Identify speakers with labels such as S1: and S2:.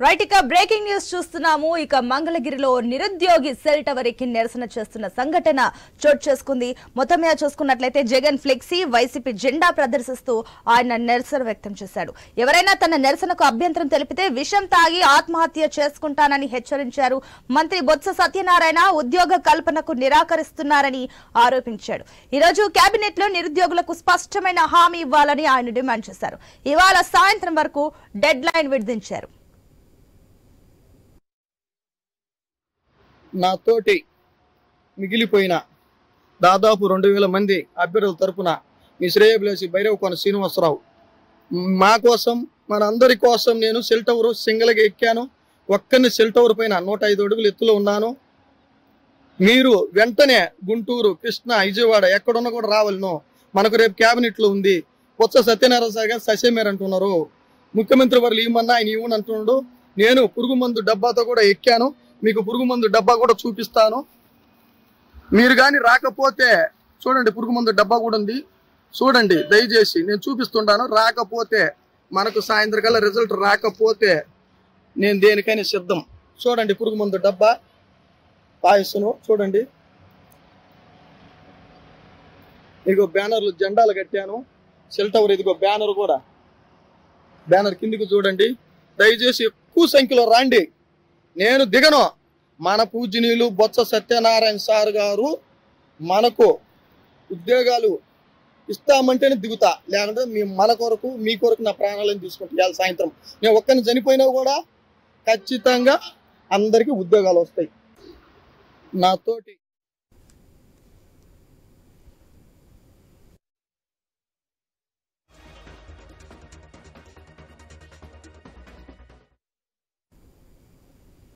S1: Right ఇక breaking news చూస్తున్నాము. ఇక మంగళగిరిలో నిరుద్యోగి సెల్ టవర్ ఎక్కి నిరసన చేస్తున్న సంఘటన చోటు చేసుకుంది. మొత్తం మీద చూసుకున్నట్లయితే జగన్ ఫ్లెక్సీ వైసీపీ జెండా ప్రదర్శిస్తూ ఆయన నిరసన వ్యక్తం చేశాడు. ఎవరైనా తన నిరసనకు అభ్యంతరం తెలిపితే విషం తాగి ఆత్మహత్య చేసుకుంటానని హెచ్చరించారు. మంత్రి బొత్స సత్యనారాయణ ఉద్యోగ కల్పనకు నిరాకరిస్తున్నారని ఆరోపించాడు. ఈ రోజు కేబినెట్ లో నిరుద్యోగులకు స్పష్టమైన హామీ ఇవ్వాలని ఆయన డిమాండ్ చేశారు. ఇవాళ సాయంత్రం వరకు డెడ్ లైన్ విధించారు.
S2: నాతోటి మిగిలిపోయిన దాదాపు 2000 మంది అభ్యర్థుల తరపున మీ శ్రేయభిలాషి భైరవకోన శ్రీనివాసరావు మా కోసం మనందరి కోసం నేను సెల్ టవర్ సింగిల్గా ఎక్కాను. ఒక్కరిని సెల్ టవర్ పైన 105 అడుగులు ఎత్తులో ఉన్నాను. మీరు వెంటనే గుంటూరు, కృష్ణా, విజయవాడ ఎక్కడున్నా కూడా రావాలను. మనకు రేపు క్యాబినెట్లో ఉంది. బొత్స సత్యనారాయణ సార్ గారు ససేమేర్ అంటున్నారు. ముఖ్యమంత్రి వారు ఇవ్వమన్నా ఆయన ఇవ్వను అంటున్నాడు. నేను పురుగు మందు డబ్బాతో కూడా ఎక్కాను. మీకు పురుగు మందు డబ్బా కూడా చూపిస్తాను. మీరు కానీ రాకపోతే చూడండి, పురుగు మందు డబ్బా కూడా ఉంది, చూడండి దయచేసి. నేను చూపిస్తుంటాను. రాకపోతే మనకు సాయంత్రకల్లా రిజల్ట్ రాకపోతే నేను దేనికైనా సిద్ధం. చూడండి పురుగు మందు డబ్బా పాయసను చూడండి. ఇదిగో బ్యానర్లు జెండాలు కట్టాను. సెల్ టవర్ ఇదిగో బ్యానర్ కూడా, బ్యానర్ కిందికి చూడండి. దయచేసి ఎక్కువ సంఖ్యలో రండి. నేను దిగను. మన పూజనీయులు బొత్స సత్యనారాయణ సార్ గారు మనకు ఉద్యోగాలు ఇస్తామంటేనే దిగుతా, లేకుంటే మన కొరకు మీ కొరకు నా ప్రాణాలను తీసుకుంటా. ఇవాళ సాయంత్రం నేను ఒక్కరిని చనిపోయినా కూడా ఖచ్చితంగా అందరికీ ఉద్యోగాలు వస్తాయి నాతోటి.